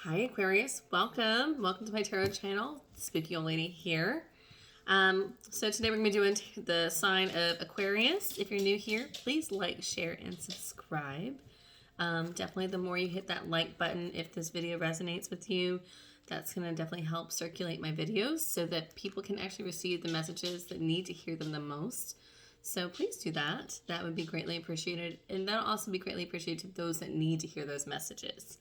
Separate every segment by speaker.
Speaker 1: Hi Aquarius, welcome to my tarot channel. Spooky old lady here. So today we're going to be doing the sign of Aquarius. If you're new here, please like, share, and subscribe. Definitely the more you hit that like button, if this video resonates with you, that's going to definitely help circulate my videos so that people can actually receive the messages that need to hear them the most. So please do that. That would be greatly appreciated. And that'll also be greatly appreciated to those that need to hear those messages.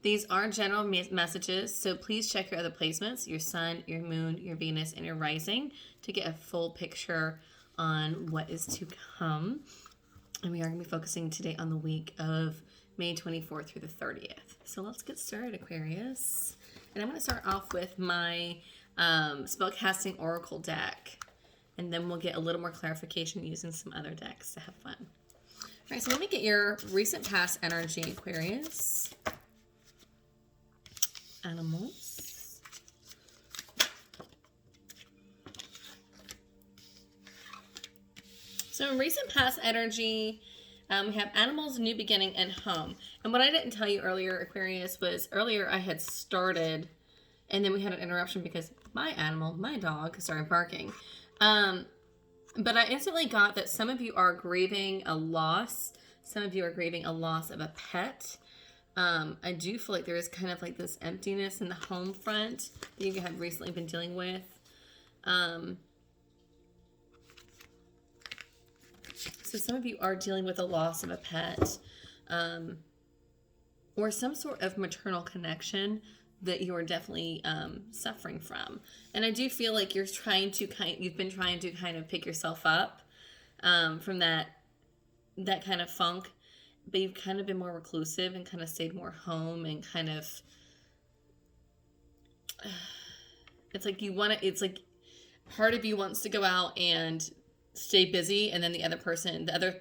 Speaker 1: These are general messages, so please check your other placements, your sun, your moon, your Venus, and your rising to get a full picture on what is to come. And we are going to be focusing today on the week of May 24th through the 30th. So let's get started, Aquarius. And I'm going to start off with my Spellcasting Oracle deck, and then we'll get a little more clarification using some other decks to have fun. All right, so let me get your recent past energy, Aquarius. Animals. So in recent past energy, we have animals, new beginning, and home. And what I didn't tell you earlier, Aquarius, was earlier I had started, and then we had an interruption because my animal, my dog, started barking. But I instantly got that some of you are grieving a loss. Some of you are grieving a loss of a pet. I do feel like there is kind of like this emptiness in the home front that you have recently been dealing with. So some of you are dealing with a loss of a pet, or some sort of maternal connection that you are definitely suffering from. And I do feel like you've been trying to kind of pick yourself up from that kind of funk, but you've kind of been more reclusive and kind of stayed more home and kind of, it's like part of you wants to go out and stay busy, and then the other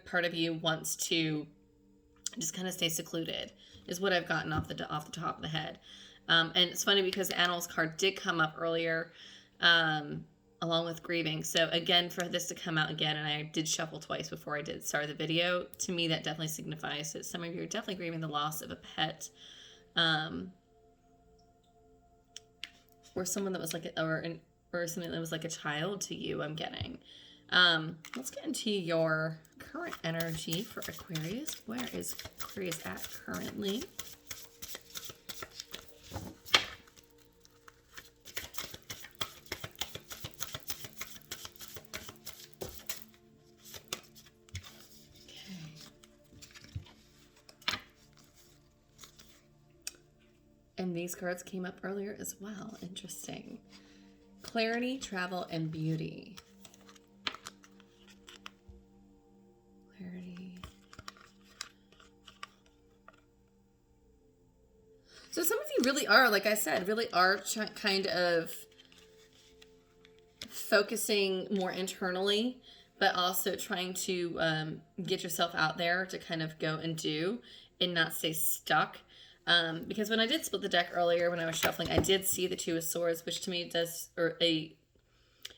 Speaker 1: part of you wants to just kind of stay secluded, is what I've gotten off the top of the head. And it's funny because the Animals card did come up earlier, along with grieving. So again, for this to come out again, and I did shuffle twice before I did start the video, to me that definitely signifies that some of you are definitely grieving the loss of a pet, or someone that was like or something that was like a child to you. I'm getting. Let's get into your current energy for Aquarius. Where is Aquarius at currently? And these cards came up earlier as well. Interesting. Clarity, travel, and beauty. Clarity. So some of you really are, like I said, really are kind of focusing more internally, but also trying to get yourself out there to kind of go and do and not stay stuck. Because when I did split the deck earlier, when I was shuffling, I did see the Two of Swords, which to me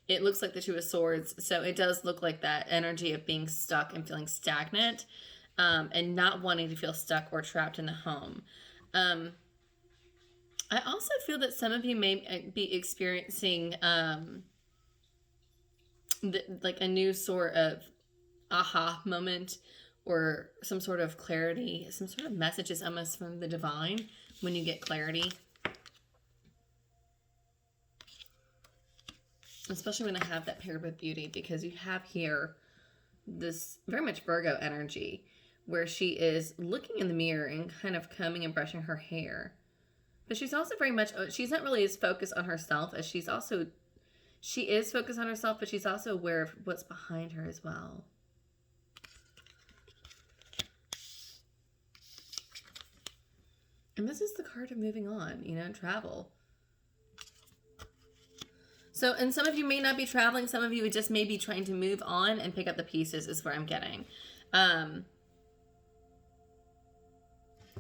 Speaker 1: it looks like the Two of Swords. So it does look like that energy of being stuck and feeling stagnant, and not wanting to feel stuck or trapped in the home. I also feel that some of you may be experiencing like a new sort of aha moment, or some sort of clarity, some sort of messages almost from the divine when you get clarity. Especially when I have that pair of beauty, because you have here this very much Virgo energy where she is looking in the mirror and kind of combing and brushing her hair. But she's also very much, she's not really as focused on herself as she is focused on herself, but she's also aware of what's behind her as well. And this is the card of moving on, travel. So, and some of you may not be traveling. Some of you would just may be trying to move on and pick up the pieces is where I'm getting.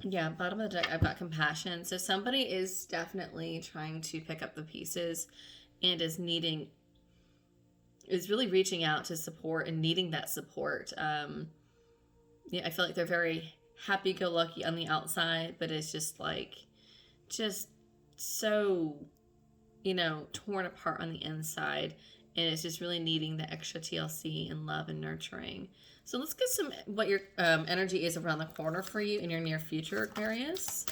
Speaker 1: Yeah, bottom of the deck, I've got compassion. So somebody is definitely trying to pick up the pieces and is really reaching out to support and needing that support. Yeah, I feel like they're very happy-go-lucky on the outside, but it's just like, just so, you know, torn apart on the inside, and it's just really needing the extra TLC and love and nurturing. So let's get some, what your energy is around the corner for you in your near future, Aquarius.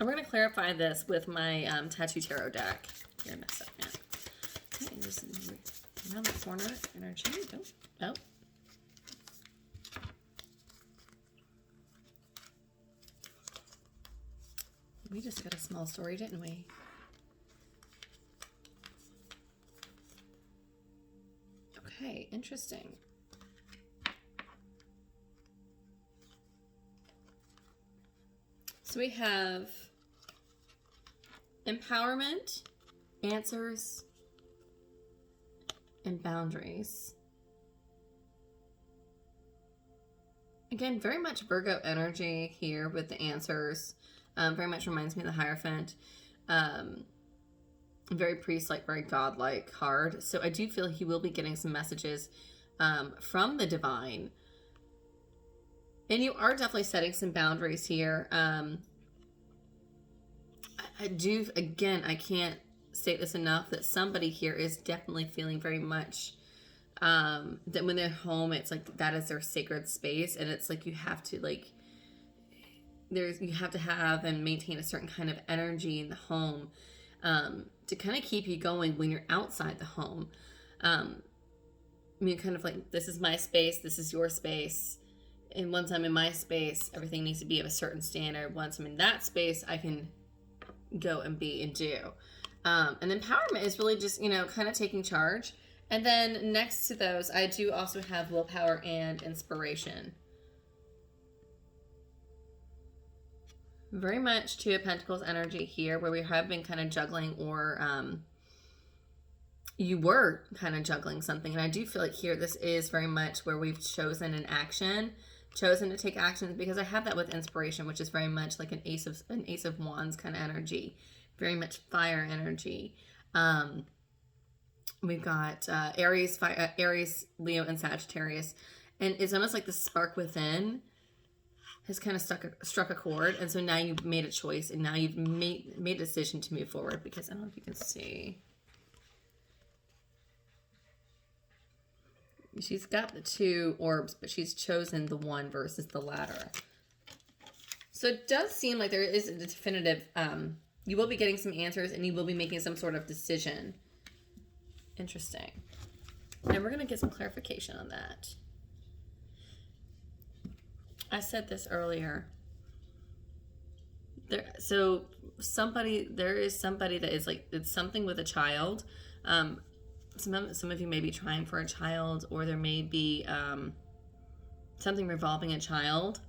Speaker 1: And we're going to clarify this with my Tattoo Tarot deck here in a second. Okay, this is around the corner energy. Oh. We just got a small story, didn't we? Okay, interesting. So we have empowerment, answers, and boundaries. Again, very much Virgo energy here with the answers. Very much reminds me of the Hierophant. Very priest-like, very godlike card. So I do feel he will be getting some messages from the divine. And you are definitely setting some boundaries here. I do, again, I can't state this enough, that somebody here is definitely feeling very much that when they're home, it's like that is their sacred space. And it's like you have to, like, you have to have and maintain a certain kind of energy in the home to kind of keep you going when you're outside the home. I mean, kind of like, this is my space, this is your space. And once I'm in my space, everything needs to be of a certain standard. Once I'm in that space, I can go and be and do. And empowerment is really just, you know, kind of taking charge. And then next to those, I do also have willpower and inspiration. Very much Two of Pentacles energy here, where we have been kind of juggling, or you were kind of juggling something. And I do feel like here, this is very much where we've chosen an action, chosen to take action, because I have that with inspiration, which is very much like an Ace of Wands kind of energy, very much fire energy. We've got Aries, Leo, and Sagittarius, and it's almost like the spark within has kind of struck a chord, and so now you've made a choice, and now you've made a decision to move forward. Because I don't know if you can see, she's got the two orbs, but she's chosen the one versus the latter. So it does seem like there is a definitive, you will be getting some answers, and you will be making some sort of decision. Interesting. And we're going to get some clarification on that. I said this earlier. There is somebody that is like, it's something with a child. Some of you may be trying for a child, or there may be something revolving a child.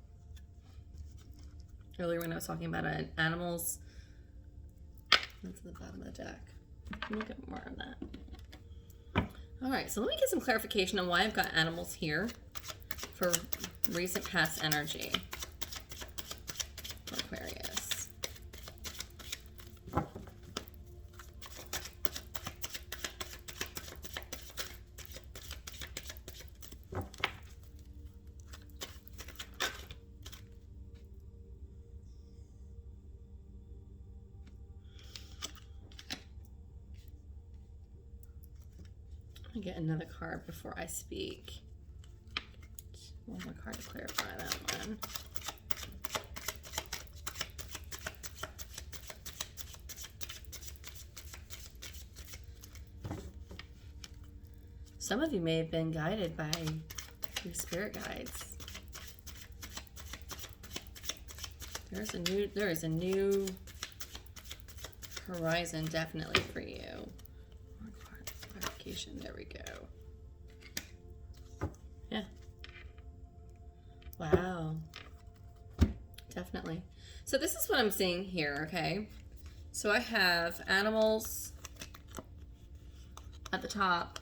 Speaker 1: Earlier when I was talking about animals, that's at the bottom of the deck. We'll get more on that. All right, so let me get some clarification on why I've got animals here for recent past energy for Aquarius. I'll get another card before I speak. One more card to clarify that one. Some of you may have been guided by your spirit guides. There is a new horizon definitely for you. More card clarification. There we go. Yeah. Wow. Definitely. So this is what I'm seeing here, okay? So I have animals at the top,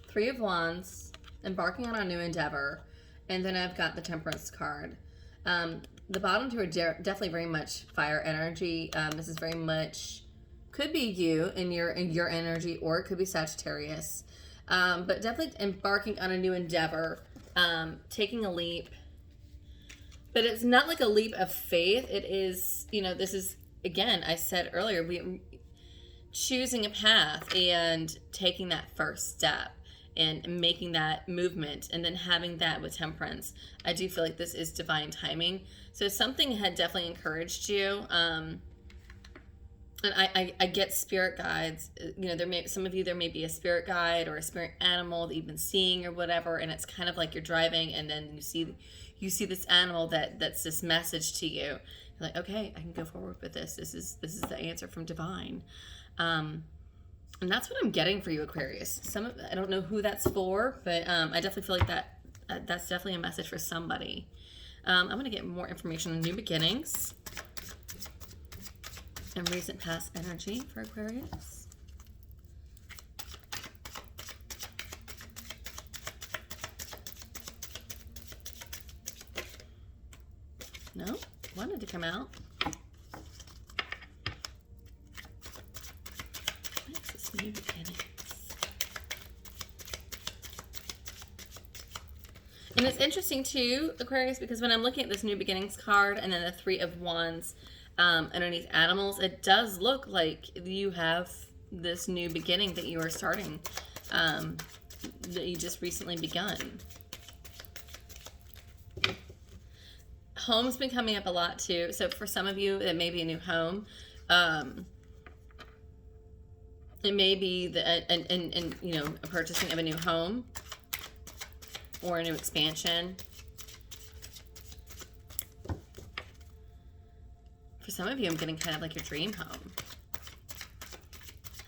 Speaker 1: Three of Wands, embarking on a new endeavor, and then I've got the Temperance card. The bottom two are definitely very much fire energy. This is very much, could be you in your energy, or it could be Sagittarius. But definitely embarking on a new endeavor, taking a leap. But it's not like a leap of faith. It is, this is, again, I said earlier, we choosing a path and taking that first step and making that movement, and then having that with Temperance. I do feel like this is divine timing. So something had definitely encouraged you. And I get spirit guides. Some of you, there may be a spirit guide or a spirit animal that you've been seeing or whatever, and it's kind of like you're driving and then you see this animal that's this message to you. You're like, okay, I can go forward with this. This is the answer from divine. And that's what I'm getting for you, Aquarius. I don't know who that's for, but I definitely feel like that's definitely a message for somebody. I'm going to get more information on new beginnings and recent past energy for Aquarius. No, wanted to come out. What's this new beginnings? And it's interesting too, Aquarius, because when I'm looking at this new beginnings card and then the 3 of Wands underneath animals, it does look like you have this new beginning that you are starting, that you just recently begun. Home's been coming up a lot too. So for some of you, it may be a new home. It may be a purchasing of a new home or a new expansion. For some of you, I'm getting kind of like your dream home.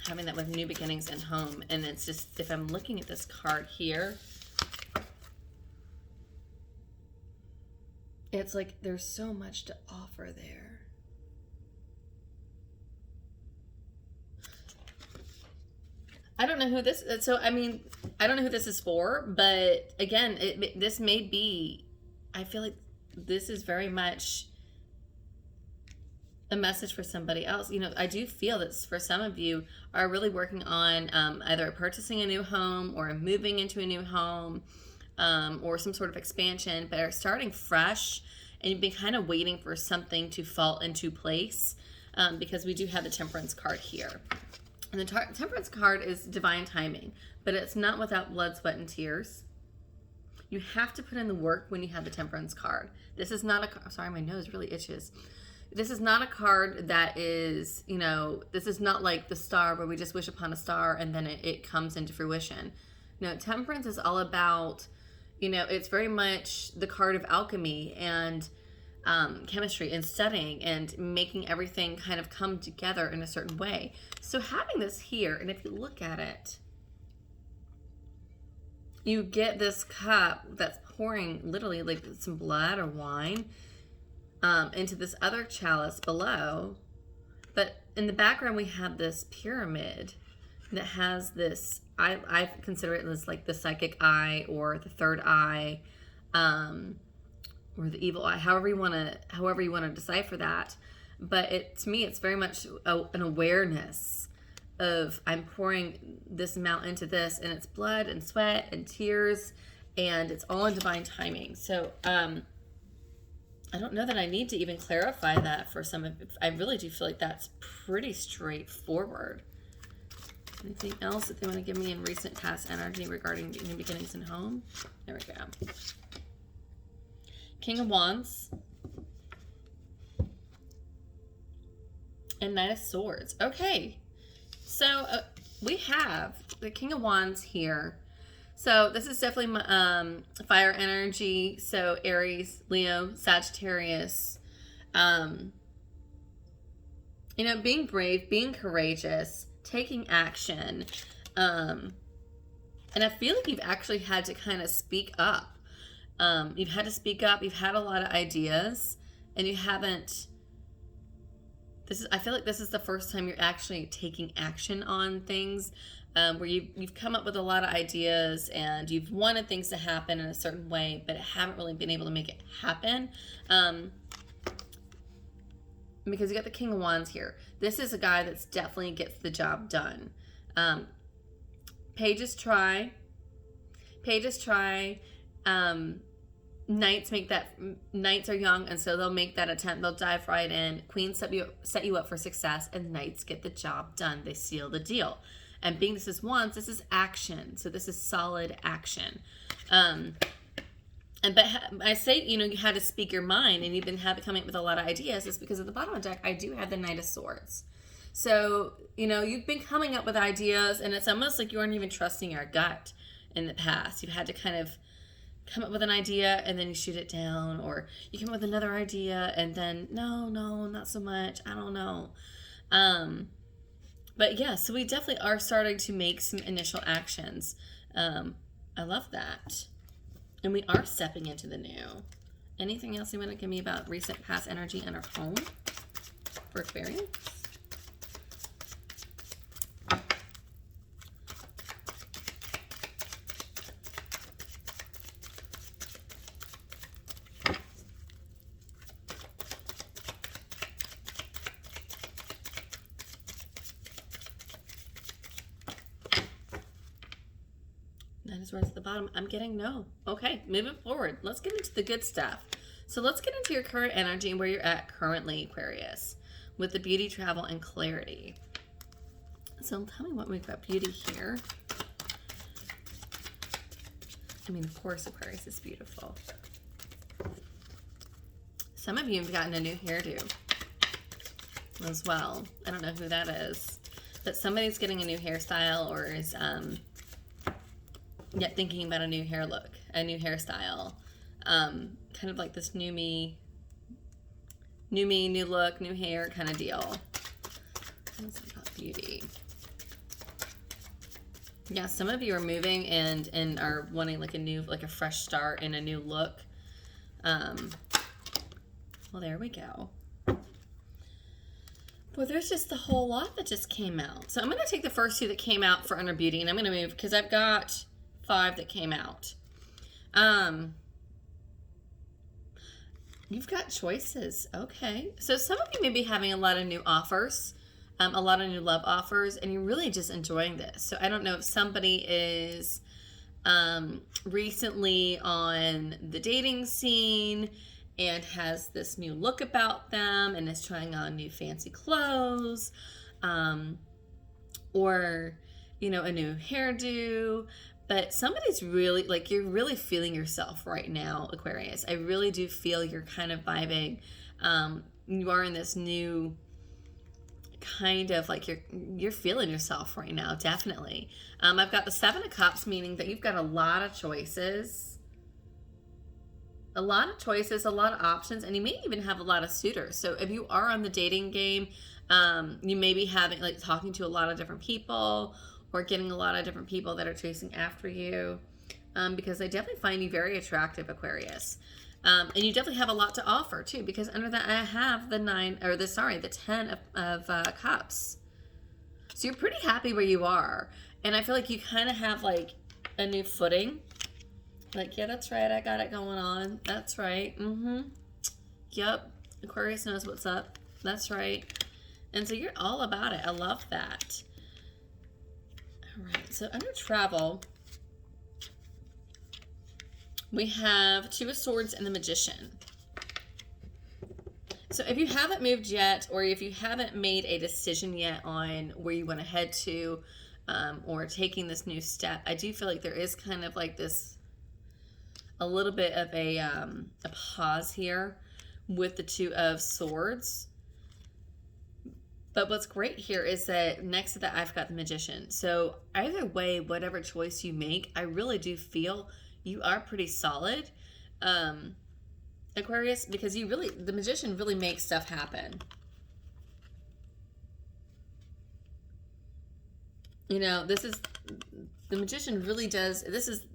Speaker 1: Having that with new beginnings and home. And it's just, if I'm looking at this card here, it's like there's so much to offer there. I don't know who this is. So, I don't know who this is for, but again, this may be, I feel like this is very much a message for somebody else. I do feel that for some of you are really working on either purchasing a new home or moving into a new home, or some sort of expansion, but are starting fresh, and you've been kind of waiting for something to fall into place, because we do have the Temperance card here. And the Temperance card is divine timing, but it's not without blood, sweat, and tears. You have to put in the work when you have the Temperance card. This is not sorry, my nose really itches. This is not a card that is, this is not like the star where we just wish upon a star and then it comes into fruition. No, Temperance is all about, it's very much the card of alchemy and chemistry and studying and making everything kind of come together in a certain way. So having this here, and if you look at it, you get this cup that's pouring literally like some blood or wine into this other chalice below. But in the background, we have this pyramid that has this, I consider it as like the psychic eye or the third eye, or the evil eye, however you want to decipher that. But to me, it's very much an awareness of, I'm pouring this amount into this, and it's blood and sweat and tears, and it's all in divine timing. So I don't know that I need to even clarify that for some of it. I really do feel like that's pretty straightforward. Anything else that they want to give me in recent past energy regarding new beginnings and home? There we go. King of Wands and Knight of Swords. Okay, so we have the King of Wands here. So this is definitely fire energy. So Aries, Leo, Sagittarius. Being brave, being courageous, taking action. And I feel like you've actually had to kind of speak up. You've had to speak up. You've had a lot of ideas, and you haven't. I feel like this is the first time you're actually taking action on things, where you've come up with a lot of ideas and you've wanted things to happen in a certain way, but haven't really been able to make it happen. Because you got the King of Wands here. This is a guy that's definitely gets the job done. Pages try. Knights are young, and so they'll make that attempt. They'll dive right in. Queens set you up for success, and knights get the job done. They seal the deal. And being this is wands, this is action. So this is solid action. But I say, you had to speak your mind, and you've been coming up with a lot of ideas. It's because at the bottom of the deck, I do have the Knight of Swords. So, you've been coming up with ideas, and it's almost like you aren't even trusting your gut in the past. You've had to kind of come up with an idea, and then you shoot it down, or you come up with another idea, and then, no, not so much. I don't know. But yeah, so we definitely are starting to make some initial actions. I love that. And we are stepping into the new. Anything else you want to give me about recent past energy in our home for Aquarius? Towards the bottom. I'm getting no. Okay, moving forward. Let's get into the good stuff. So let's get into your current energy and where you're at currently, Aquarius, with the beauty, travel, and clarity. So tell me what we've got beauty here. I mean, of course, Aquarius is beautiful. Some of you have gotten a new hairdo as well. I don't know who that is, but somebody's getting a new hairstyle or is thinking about a new hair look, a new hairstyle, kind of like this new me, new look, new hair kind of deal. What's about beauty? Yeah, some of you are moving and are wanting like a fresh start and a new look. Well, there we go. Well, there's just a whole lot that just came out. So I'm going to take the first two that came out for Under Beauty, and I'm going to move because I've got 5 that came out. You've got choices. Okay. So some of you may be having a lot of new offers, a lot of new love offers, and you're really just enjoying this. So I don't know if somebody is recently on the dating scene and has this new look about them and is trying on new fancy clothes, or, a new hairdo. But somebody's really, you're really feeling yourself right now, Aquarius. I really do feel you're kind of vibing. You are in this new kind of, you're feeling yourself right now, definitely. I've got the 7 of Cups, meaning that you've got a lot of choices. A lot of options, and you may even have a lot of suitors. So if you are on the dating game, you may be having, talking to a lot of different people, or getting a lot of different people that are chasing after you, because they definitely find you very attractive, Aquarius. And you definitely have a lot to offer too, because under that I have the 10 of Cups. So you're pretty happy where you are, and I feel like you kind of have a new footing. Yeah, that's right, I got it going on. That's right. Yep, Aquarius knows what's up. That's right. And so you're all about it. I love that. All right, so under travel, we have 2 of Swords and the Magician. So if you haven't moved yet, or if you haven't made a decision yet on where you want to head to, or taking this new step, I do feel like there is kind of this, a little bit of a pause here with the 2 of Swords. But what's great here is that next to that, I've got the Magician. So either way, whatever choice you make, I really do feel you are pretty solid, Aquarius, because the Magician really makes stuff happen. The Magician really does, this is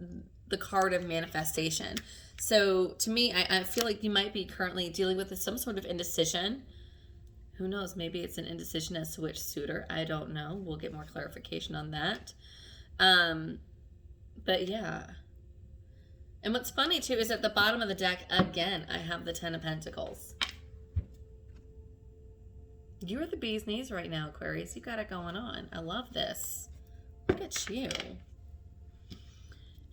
Speaker 1: the card of manifestation. So to me, I feel like you might be currently dealing with some sort of indecision. Who knows? Maybe it's an indecision as to which suitor. I don't know. We'll get more clarification on that. But yeah. And what's funny too is at the bottom of the deck, again, I have the 10 of Pentacles. You're the bee's knees right now, Aquarius. You got it going on. I love this. Look at you.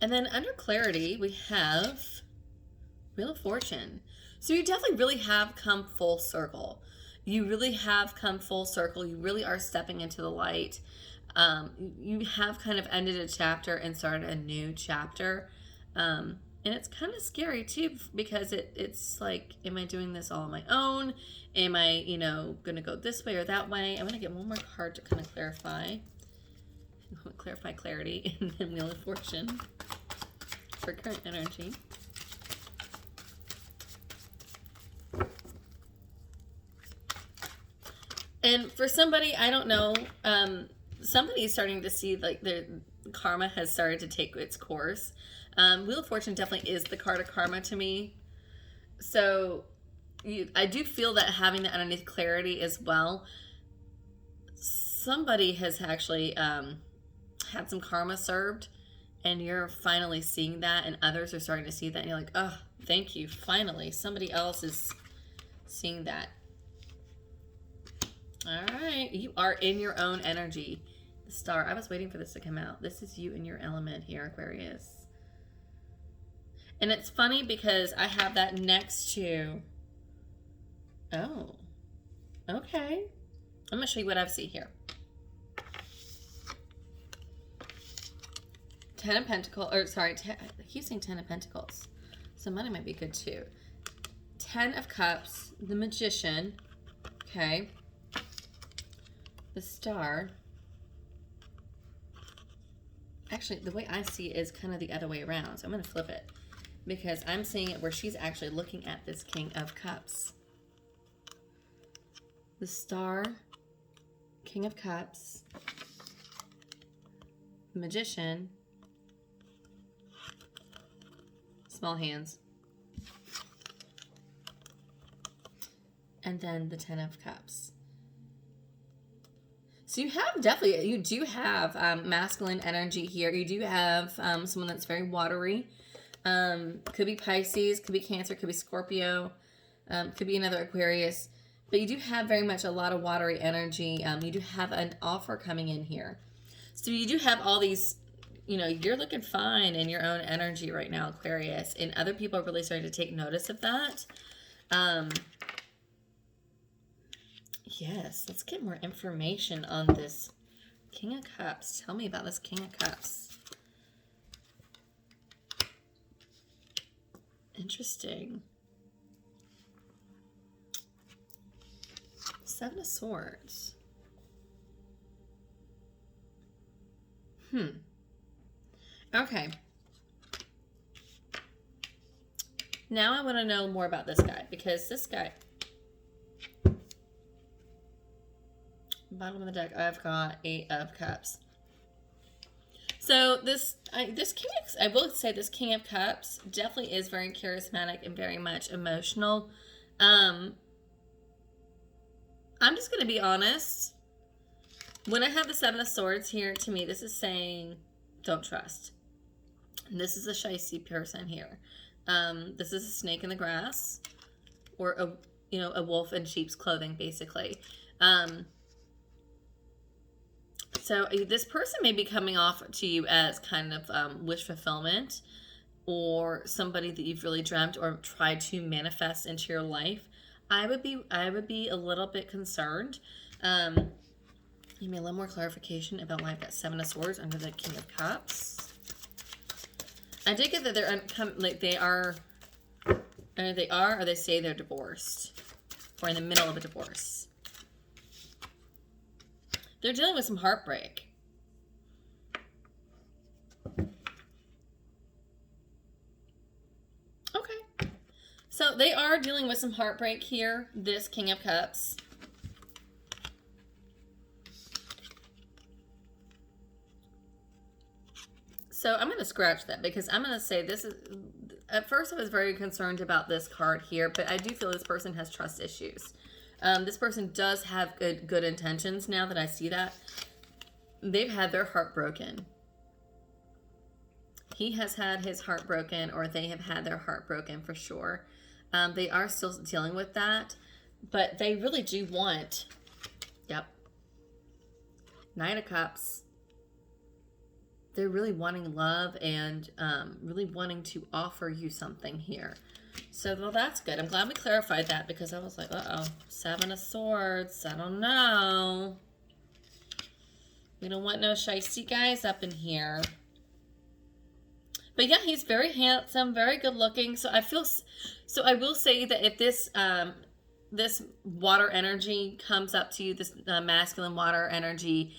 Speaker 1: And then under clarity, we have Wheel of Fortune. So you definitely really have come full circle. You really have come full circle. You really are stepping into the light. You have kind of ended a chapter and started a new chapter. And it's kind of scary too, because it's like, am I doing this all on my own? Am I, going to go this way or that way? I'm going to get one more card to kind of clarify clarity in the Wheel of Fortune for current energy. And for somebody, I don't know, somebody is starting to see like their karma has started to take its course. Wheel of Fortune definitely is the card of karma to me. So I do feel that having that underneath clarity as well. Somebody has actually had some karma served, and you're finally seeing that, and others are starting to see that, and you're like, oh, thank you. Finally, somebody else is seeing that. All right, you are in your own energy. The Star. I was waiting for this to come out. This is you in your element here, Aquarius. And it's funny because I have that next to... Oh, okay. I'm going to show you what I see here. 10 of Pentacles, or sorry, I keep saying 10 of Pentacles. So money might be good too. 10 of Cups, the Magician, okay. The Star. Actually, the way I see it is kind of the other way around. So I'm going to flip it, because I'm seeing it where she's actually looking at this King of Cups. The Star, King of Cups, the Magician, small hands, and then the 10 of Cups. So you have definitely, you do have masculine energy here. You do have someone that's very watery. Could be Pisces, could be Cancer, could be Scorpio, could be another Aquarius. But you do have very much a lot of watery energy. You do have an offer coming in here. So you do have all these, you're looking fine in your own energy right now, Aquarius. And other people are really starting to take notice of that. Yes, let's get more information on this King of Cups. Tell me about this King of Cups. Interesting. 7 of Swords. Okay. Now I want to know more about this guy, because this guy... Bottom of the deck, I've got 8 of Cups. So this King of, I will say this King of Cups definitely is very charismatic and very much emotional. I'm just going to be honest. When I have the 7 of Swords here, to me, this is saying don't trust. And this is a shysty person here. This is a snake in the grass, or a wolf in sheep's clothing, basically. So this person may be coming off to you as kind of wish fulfillment, or somebody that you've really dreamt or tried to manifest into your life. I would be a little bit concerned. Give me a little more clarification about why I've got 7 of Swords under the King of Cups. I did get that they're or they say they're divorced, or in the middle of a divorce. They're dealing with some heartbreak. Okay. So they are dealing with some heartbreak here, this King of Cups. So I'm going to scratch that, because I'm going to say this is... At first I was very concerned about this card here, but I do feel this person has trust issues. This person does have good intentions now that I see that. They've had their heart broken. He has had his heart broken, or they have had their heart broken for sure. They are still dealing with that, but they really do want, yep, 9 of Cups, they're really wanting love and really wanting to offer you something here. So, well, that's good. I'm glad we clarified that because I was like, uh-oh, 7 of Swords. I don't know. We don't want no shiesty guys up in here. But yeah, he's very handsome, very good looking. So I will say that if this this water energy comes up to you, this masculine water energy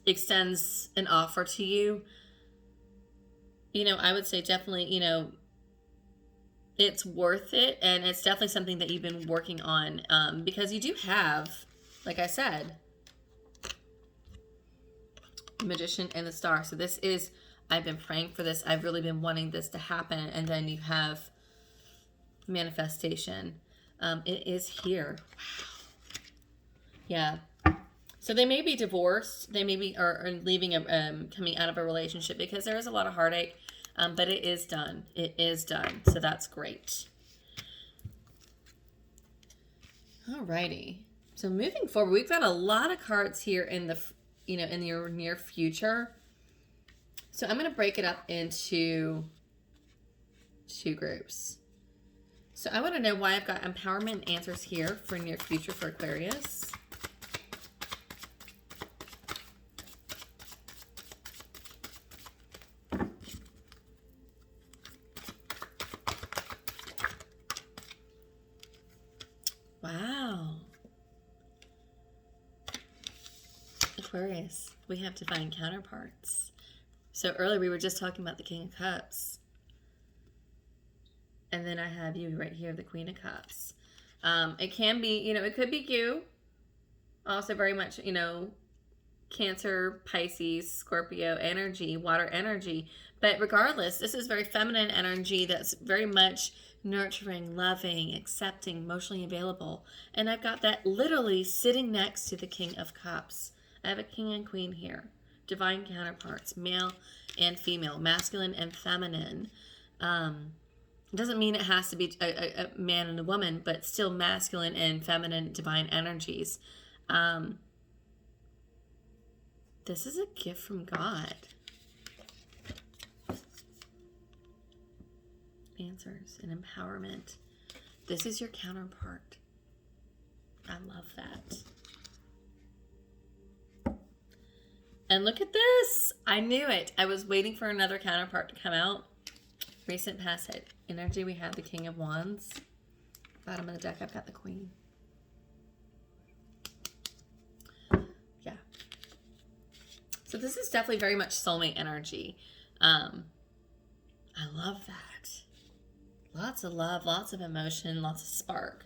Speaker 1: extends an offer to you, you know, I would say definitely, you know, it's worth it. And it's definitely something that you've been working on because you do have, like I said, Magician and the Star. So this is, I've been praying for this. I've really been wanting this to happen. And then you have manifestation. It is here. Wow. Yeah. So they may be divorced. They may be or leaving coming out of a relationship because there is a lot of heartache. But it is done. It is done. So that's great. Alrighty. So moving forward, we've got a lot of cards here in the, you know, in your near future. So I'm going to break it up into 2 groups. So I want to know why I've got empowerment answers here for near future for Aquarius. Wow. Aquarius, we have divine counterparts. So earlier we were just talking about the King of Cups. And then I have you right here, the Queen of Cups. It can be, you know, it could be you. Also very much, you know, Cancer, Pisces, Scorpio energy, water energy. But regardless, this is very feminine energy that's very much nurturing, loving, accepting, emotionally available. And I've got that literally sitting next to the King of Cups. I have a King and Queen here. Divine counterparts, male and female, masculine and feminine. It doesn't mean it has to be a man and a woman, but still masculine and feminine divine energies. This is a gift from God. Answers and empowerment. This is your counterpart. I love that. And look at this. I knew it. I was waiting for another counterpart to come out. Recent past hit energy. We have the King of Wands. Bottom of the deck, I've got the Queen. Yeah. So this is definitely very much soulmate energy. I love that. Lots of love, lots of emotion, lots of spark.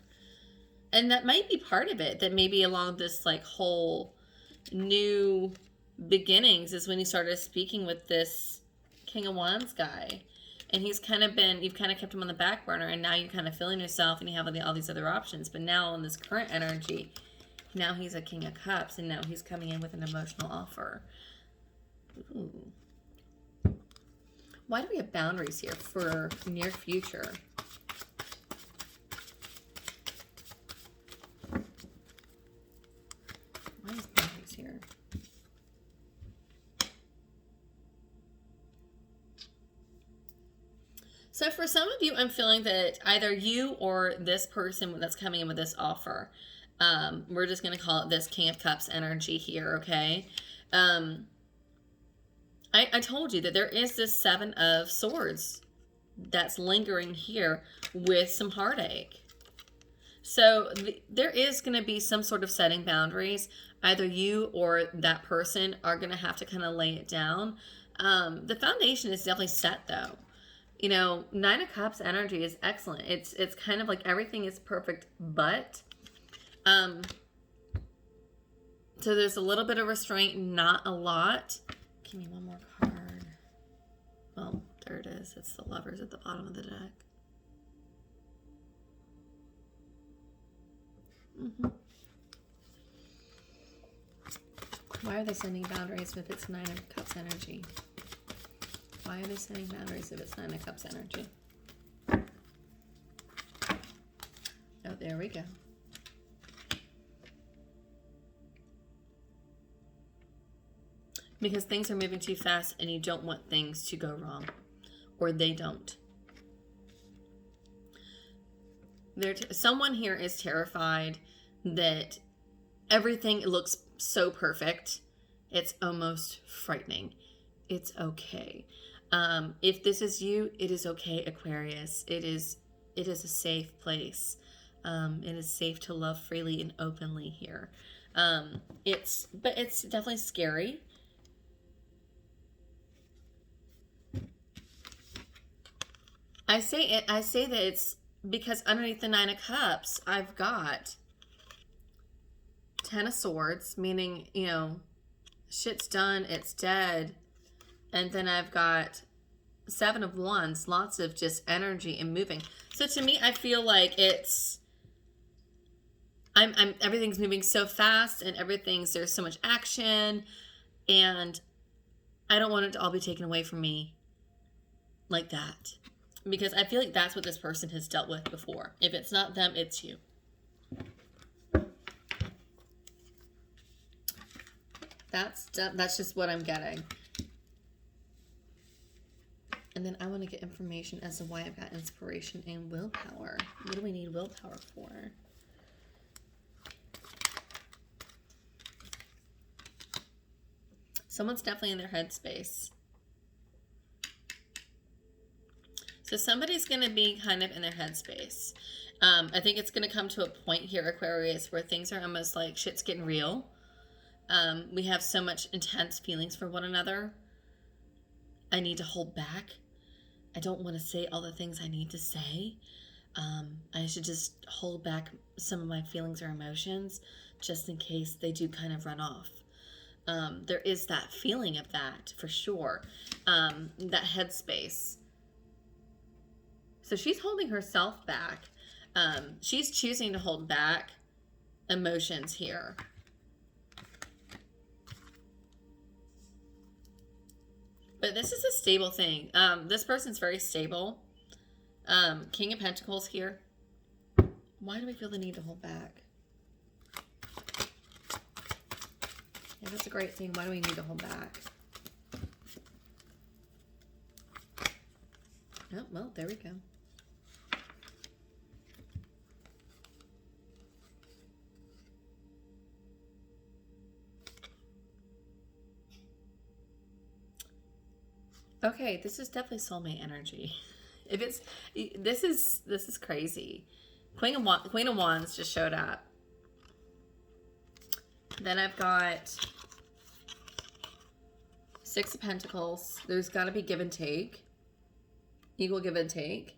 Speaker 1: And that might be part of it. That maybe along this like whole new beginnings is when you started speaking with this King of Wands guy. And he's kind of been, you've kind of kept him on the back burner, and now you're kind of feeling yourself and you have all these other options. But now in this current energy, now he's a King of Cups, and now he's coming in with an emotional offer. Ooh. Why do we have boundaries here for near future? Why is boundaries here? So for some of you, I'm feeling that either you or this person that's coming in with this offer, we're just going to call it this King of Cups energy here, okay? I told you that there is this 7 of Swords that's lingering here with some heartache. So there is going to be some sort of setting boundaries. Either you or that person are going to have to kind of lay it down. The foundation is definitely set, though. You know, 9 of Cups energy is excellent. It's kind of like everything is perfect, but so there's a little bit of restraint, not a lot. Give me one more card. Well, there it is. It's the Lovers at the bottom of the deck. Why are they sending boundaries if it's 9 of Cups energy? Why are they setting boundaries if it's 9 of Cups energy? Oh, there we go. Because things are moving too fast and you don't want things to go wrong. Or they don't. Someone here is terrified that everything looks so perfect. It's almost frightening. It's okay. If this is you, it is okay, Aquarius. It is a safe place. It is safe to love freely and openly here. It's definitely scary. I say that it's because underneath the 9 of Cups, I've got 10 of Swords, meaning, you know, shit's done, it's dead. And then I've got 7 of Wands, lots of just energy and moving. So to me, I feel like it's, everything's moving so fast and there's so much action, and I don't want it to all be taken away from me like that. Because I feel like that's what this person has dealt with before. If it's not them, it's you. That's just what I'm getting. And then I want to get information as to why I've got inspiration and willpower. What do we need willpower for? Someone's definitely in their headspace. So somebody's going to be kind of in their headspace. I think it's going to come to a point here, Aquarius, where things are almost like shit's getting real. We have so much intense feelings for one another. I need to hold back. I don't want to say all the things I need to say. I should just hold back some of my feelings or emotions just in case they do kind of run off. There is that feeling of that for sure. That headspace. So she's holding herself back. She's choosing to hold back emotions here. But this is a stable thing. This person's very stable. King of Pentacles here. Why do we feel the need to hold back? Yeah, that's a great thing. Why do we need to hold back? Oh, well, there we go. Okay, this is definitely soulmate energy. If it's this is crazy. Queen of Wands just showed up. Then I've got 6 of Pentacles. There's got to be give and take. Equal give and take.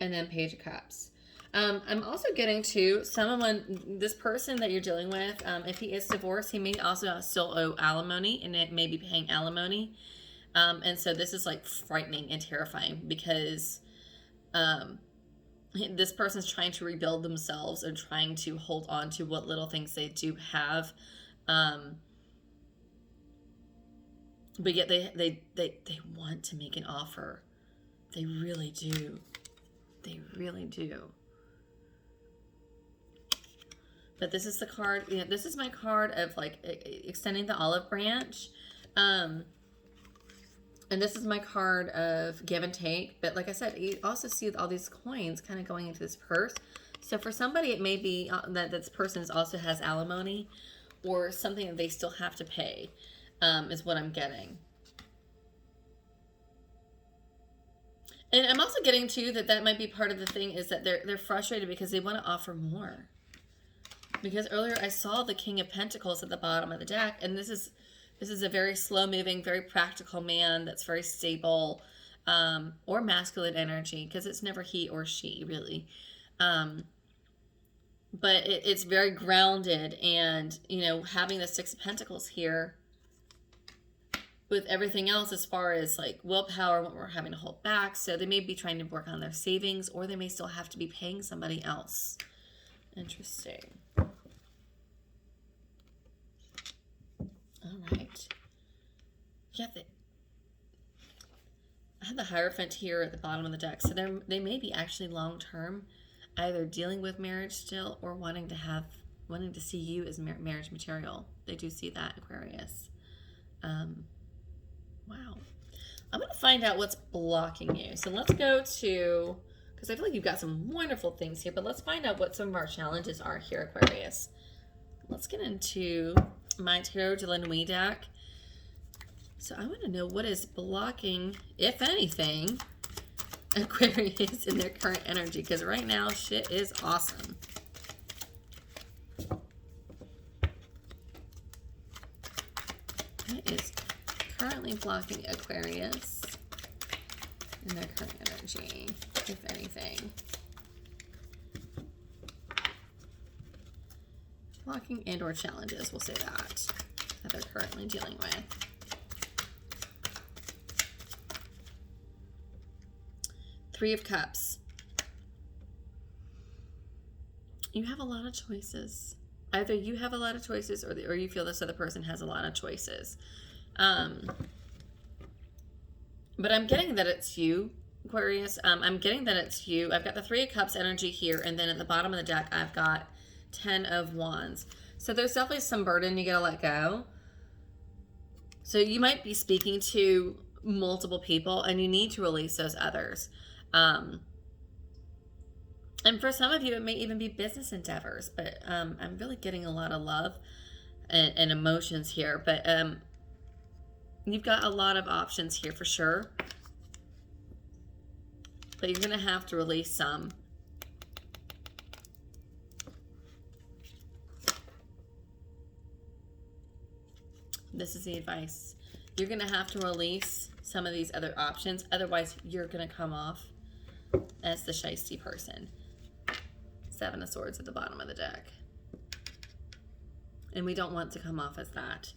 Speaker 1: And then Page of Cups. I'm also getting to this person that you're dealing with, if he is divorced, he may also still owe alimony, and it may be paying alimony. And so this is like frightening and terrifying because this person's trying to rebuild themselves and trying to hold on to what little things they do have. But yet they want to make an offer. They really do. They really do. But this is the card, you know, this is my card of like extending the olive branch. And this is my card of give and take. But like I said, you also see all these coins kind of going into this purse. So for somebody, it may be that this person also has alimony or something that they still have to pay, is what I'm getting. And I'm also getting too that might be part of the thing is that they're frustrated because they want to offer more. Because earlier I saw the King of Pentacles at the bottom of the deck, and this is a very slow-moving, very practical man that's very stable, or masculine energy, because it's never he or she, really. But it's very grounded, and, you know, having the 6 of Pentacles here with everything else as far as, like, willpower, what we're having to hold back, so they may be trying to work on their savings, or they may still have to be paying somebody else. Interesting. All right. Yeah, I have the Hierophant here at the bottom of the deck. So they may be actually long-term, either dealing with marriage still or wanting to have wanting to see you as marriage material. They do see that, Aquarius. Wow. I'm going to find out what's blocking you. So let's go to, because I feel like you've got some wonderful things here, but let's find out what some of our challenges are here, Aquarius. Let's get into my Tarot de la Nuit deck. So I want to know what is blocking, if anything, Aquarius in their current energy, because right now shit is awesome. What is currently blocking Aquarius in their current energy, if anything? Blocking and or challenges, we'll say that they're currently dealing with. Three of Cups. You have a lot of choices. Either you have a lot of choices or you feel this other person has a lot of choices. But I'm getting that it's you, Aquarius. I'm getting that it's you. I've got the Three of Cups energy here, and then at the bottom of the deck, I've got 10 of Wands. So there's definitely some burden you gotta let go. So you might be speaking to multiple people, and you need to release those others. And for some of you, it may even be business endeavors, but I'm really getting a lot of love and emotions here. But you've got a lot of options here for sure. But you're going to have to release some. This is the advice. You're going to have to release some of these other options. Otherwise, you're going to come off as the shiesty person. Seven of Swords at the bottom of the deck. And we don't want to come off as that.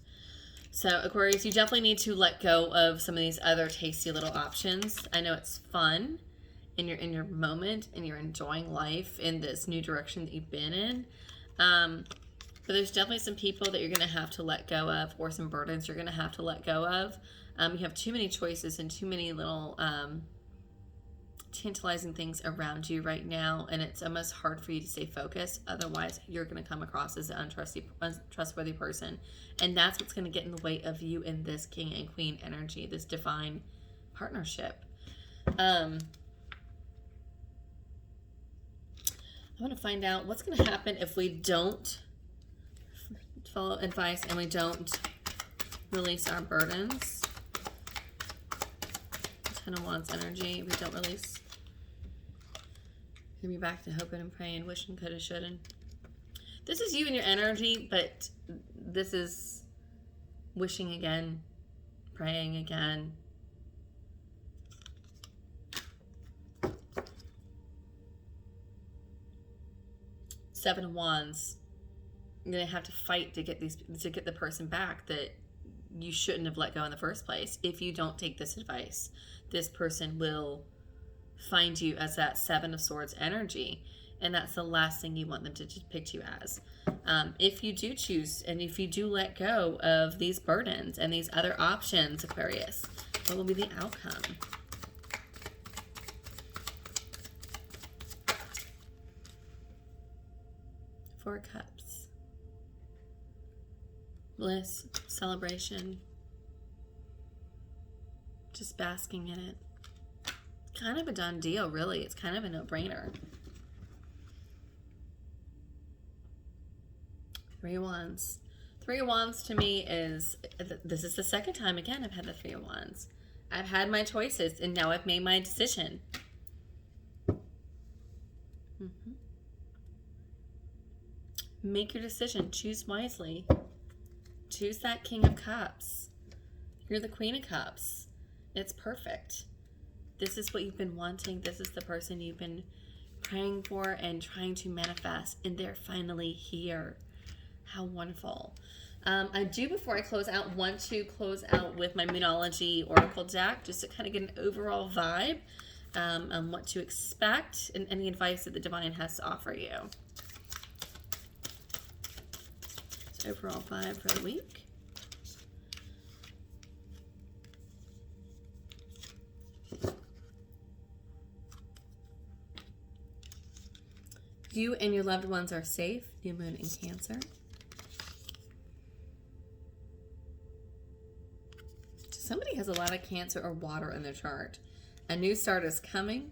Speaker 1: So, Aquarius, you definitely need to let go of some of these other tasty little options. I know it's fun, and you're in your moment, and you're enjoying life in this new direction that you've been in. But there's definitely some people that you're going to have to let go of, or some burdens you're going to have to let go of. You have too many choices and too many little tantalizing things around you right now, and it's almost hard for you to stay focused. Otherwise, you're going to come across as an untrustworthy person, and that's what's going to get in the way of you in this King and Queen energy, this divine partnership. I want to find out what's going to happen if we don't follow advice and we don't release our burdens. 10 of Wands energy, we don't release. You'll be back to hoping and praying, wishing, coulda, shoulda. This is you and your energy, but this is wishing again, praying again. Seven of Wands. You're gonna have to fight to get the person back that you shouldn't have let go in the first place. If you don't take this advice, this person will find you as that Seven of Swords energy, and that's the last thing you want them to depict you as. If you do choose, and if you do let go of these burdens and these other options, Aquarius, what will be the outcome? Four of Cups. Bliss, celebration, just basking in it. Kind of a done deal, really. It's kind of a no-brainer. Three of Wands. Three of Wands to me is, this is the second time, again, I've had the Three of Wands. I've had my choices, and now I've made my decision. Make your decision. Choose wisely. Choose that King of Cups. You're the Queen of Cups. It's perfect. This is what you've been wanting. This is the person you've been praying for and trying to manifest, and they're finally here. How wonderful. I do, before I close out, want to close out with my Moonology Oracle deck, just to kind of get an overall vibe on what to expect and any advice that the Divine has to offer you. Overall vibe for the week. You and your loved ones are safe. New moon in Cancer. Somebody has a lot of Cancer or water in their chart. A new start is coming.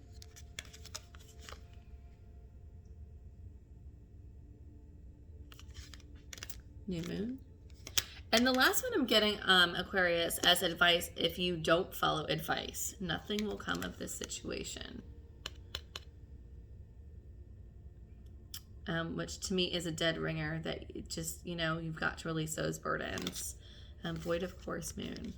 Speaker 1: New moon. And the last one I'm getting, Aquarius, as advice, if you don't follow advice, nothing will come of this situation. Which to me is a dead ringer that it just, you know, you've got to release those burdens. Void of course, moon.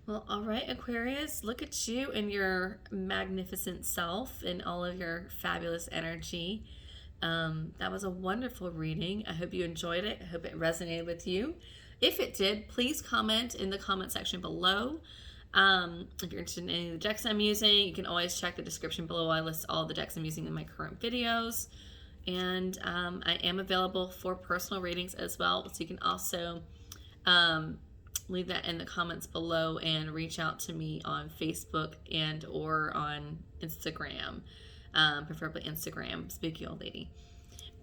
Speaker 1: Well, all right, Aquarius, look at you and your magnificent self and all of your fabulous energy. That was a wonderful reading. I hope you enjoyed it. I hope it resonated with you. If it did, please comment in the comment section below. If you're interested in any of the decks I'm using, you can always check the description below. I list all the decks I'm using in my current videos. And I am available for personal readings as well. So you can also leave that in the comments below and reach out to me on Facebook and or on Instagram. Preferably Instagram, Spooky Old Lady.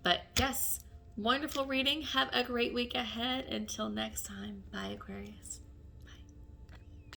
Speaker 1: But yes, wonderful reading. Have a great week ahead. Until next time, bye, Aquarius.